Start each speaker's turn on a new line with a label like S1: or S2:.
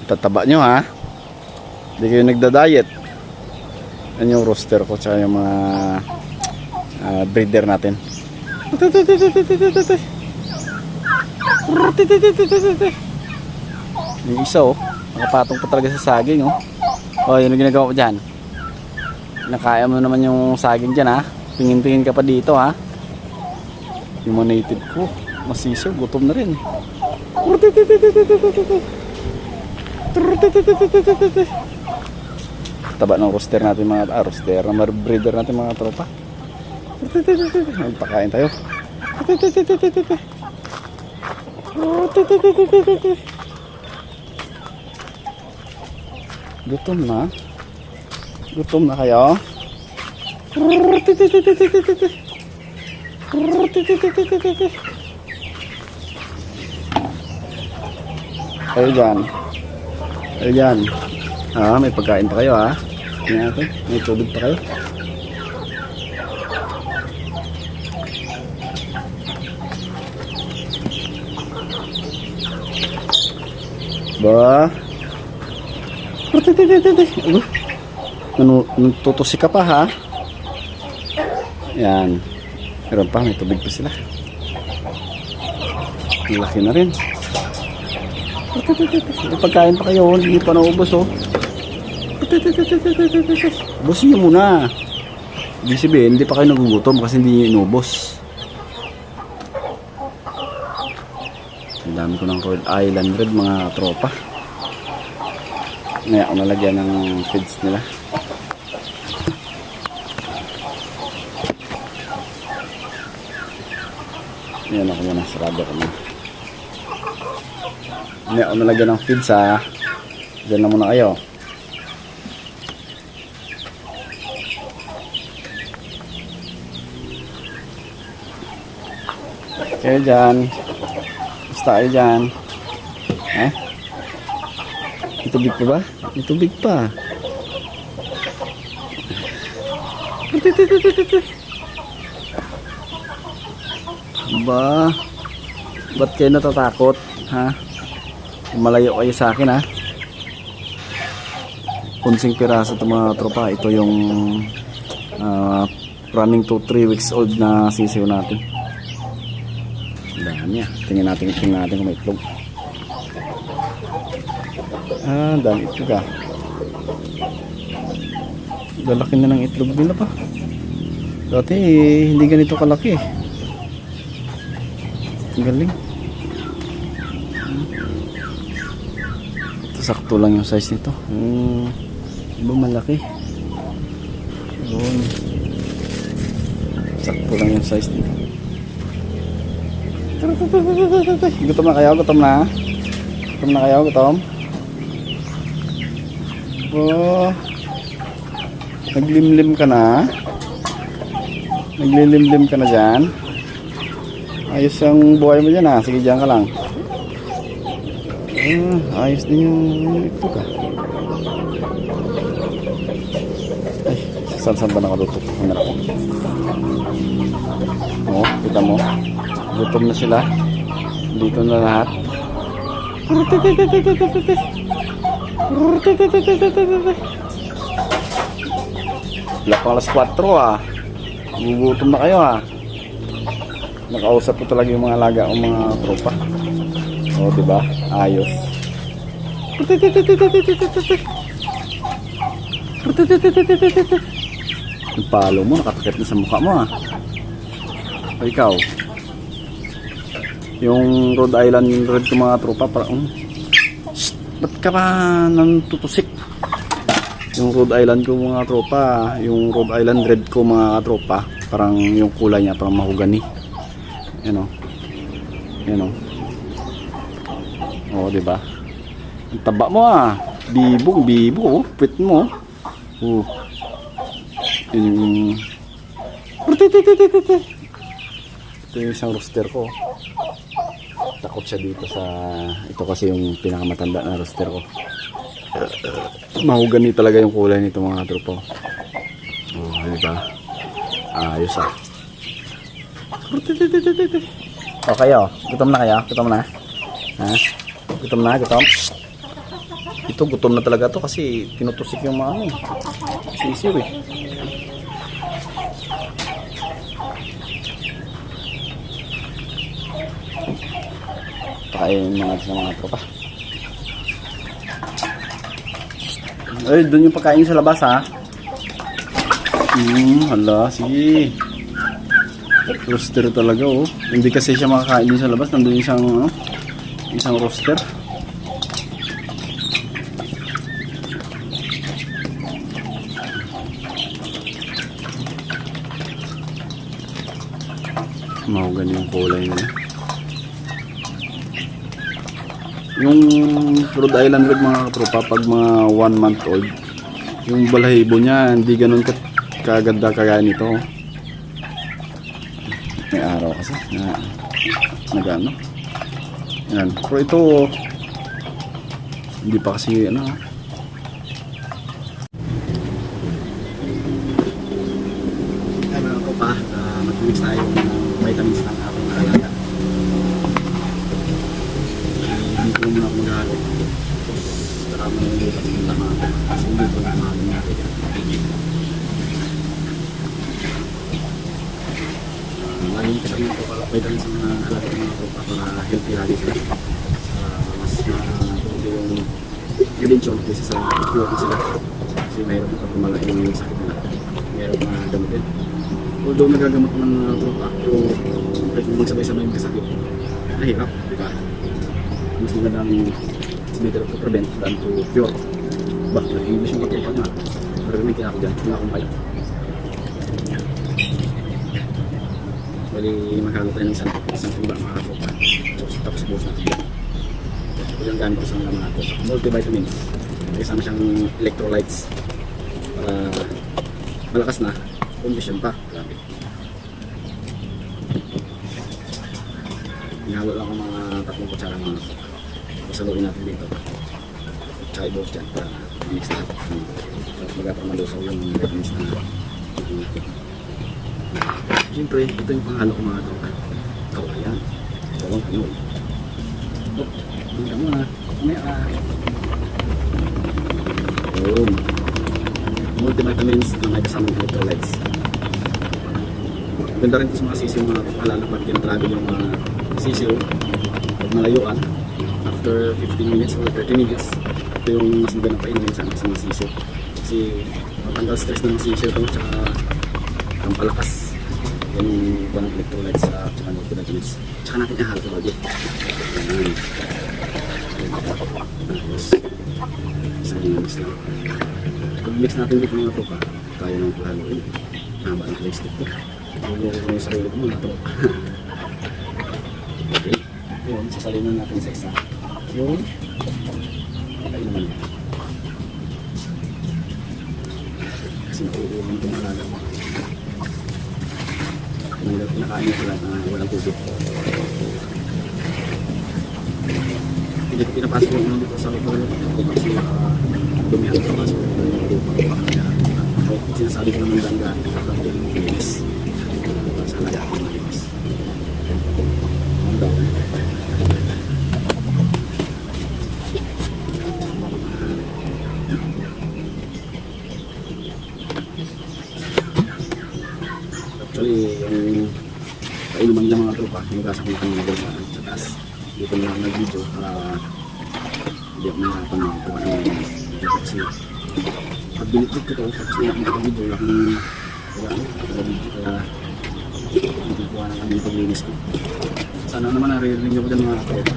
S1: Tataba nyo ha. Hindi kayo nagda-diet. Yan yung rooster ko tsaka yung mga breeder natin. Yung isa oh, nakapatong pa talaga sa saging oh. Oh, yun yung ginagawa ko dyan. Nakaya mo naman yung saging dyan ha. Tingin-tingin ka pa dito ha. Yung mga native ko, masiso, gutom na rin. Taba ng rooster natin mga rooster na breeder natin mga tropa. Pakain tayo. Gutom na. Gutom na kayo. Ayo dyan. Ayo dyan. May pagkain pa kayo ha. Tingnan natin. May tubig pa kayo. Ba? Tutusi ka pa ha. Yan. Meron pa, may tubig pa sila. Laki na rin. May pagkain pa kayo, hindi pa naubos oh. Ubusin nyo muna. Ibig sabihin, hindi pa kayo nagugutom kasi hindi nyo inubos. Ang dami ko ng Rhode Island Red mga tropa. Ngayon ako nalagyan ng feeds nila. Yan ako muna, sarado ko muna. Ngayon ako nalagyan ng feeds ha. Diyan na muna kayo. Kayo dyan. Basta kayo dyan. May tubig pa ba? May tubig pa. Ba? Ba't kayo natatakot? Ha? Malayo kayo sa akin ha? 11 piraso ito mga tropa. Ito yung running to 3 weeks old na sisiw natin. Dami niya. Tingnan natin kung may itlog. Dami itlog ah. Lalaki na ng itlog nila pa. Dati hindi ganito kalaki. Ang galing. Ito sakto lang yung size nito. Iba malaki. Yun. Sakto lang yung size nito. Gutom na kayo? Gutom na? Gutom na kayo? Gutom? Oh, naglimlim ka na? Naglilimlim ka na dyan? Ayos ang buhay mo dyan ha? Sige dyan ka lang. Ayos din yung ito ka. Ay, saan ba nakalutok? Ano ako? Oo, kita mo. Gutom na sila. Dito na lahat. Lapang alas 4 ah. Gugutom na kayo ah. Nakausap ko talaga yung mga alaga o mga tropa. O diba? Ayos. Yung palo mo nakatakip na sa mukha mo ah. O ikaw, yung Rhode Island Red ko mga tropa parang ba't ka ba nantutusik? Yung Rhode Island ko mga tropa, yung Rhode Island Red ko mga tropa, parang yung kulay niya parang mahogany. Yan o. Yan o. O diba? Ang taba mo ah. Bibo oh. Pwit mo oh. Yung ito yung isang rooster ko. Takot siya dito sa ito kasi yung pinakamatanda na rooster ko. Mahogany talaga yung kulay nito mga tropa. Oh, diba? Ayos ah. Okay oh. Gutom na kayo? Gutom na? Ha? Gutom na? Gutom? Shhh. Ito gutom na talaga to kasi tinutusik yung mga ano. Sisiw eh. Pakain mga sa mga tropa. Ay, doon yung pagkain sa labas ha. Hala, sige. Roaster talaga oh. Hindi kasi siya makakain din sa labas. Nandun isang ano, isang roaster. Mahugan yung kulay nila. Yung Rhode Island Red mga katropa, pag mga 1 month old, yung balahibo niya hindi ganun kaganda kagaya nito. May araw kasi na nagano. Yan. Pero ito hindi pa kasi ano. Ay mga katropa, mag-mix tayo ng vitamins ng ating alaga. Hindi ko muna mag-halo. Saka manilipat yung tama ako. Kasi hindi ko na mahalo natin yan. Laging kasi ito para vitamins ng alaga ng mga tropa para healthy lagi sila. Mas yung prevention kasi sa pure sila. Kasi mayroon pa malaking yung sakit nila. Mayroon na gamutin. Although nagagamot ng mga tropa, kung magsabay-sabay yung kasakit, nahirap, di ba? Mas magandang it's better to prevent than to cure. Bah, nag-English yung katropa niya. Marinig kaya ako dyan, wala akong kaya. Bali, maghalo tayo ng isang tuba mga katropa. Tapos buhos natin dyan. Ito yung gamit ko sa mga katropa. Multivitamins. Kasama siyang electrolytes. Para malakas na. Condition pa. Grabe. Hinalo lang ako mga 3 kutsara mga pasaluin natin dito. Tsaka i-box dyan para mix natin. So, magkapag malusaw yung vitamins na siyempre, ito yung panghalo ko mga tropa. Kawayan. Kawang Pinoy. Oh, tingnan mo na. May yun. Multivitamins na may kasamang electrolytes. Ganda rin ito sa mga sisiw mga lalo pag tinatravel yung mga sisiw pag malayuan after 15 minutes or 30 minutes ito yung mas magandang painin sa mga sisiw kasi matanggal stress ng sisiw ito tsaka ang palakas yung ibang electrolytes at tsaka multivitamins tsaka natin ihalo sa bagay isang mix lang pag mix natin dito mga tropa kaya nang haluin haba ng plastic ito yung sarili ko muna ito. Okay. Yun, sasalinan natin sa isa. Yun. Okay naman yan. Kasi nauuwan itong alaga mo. Pinakain nyo sila na walang tubig. Hindi ko pinapasok yung ano dito sa lupa. Kasi dumihan ito pasok yung lupa. Sinasabi ko naman lang gano'n. Kapag yung linis. Sa alaga ko malinis. Ang daw. Actually, yung kainuman nilang mga tropa, hinugasan ko na kami nagawin sa taas. Dito na lang nag-video para hindi ako nahirapan na kuha ng video kasi pag binitrit ko ito, tapos hindi ako video lang kaya hindi kuha na kami yung paglinis ko. Sana naman naririnig ako dyan mga tropa.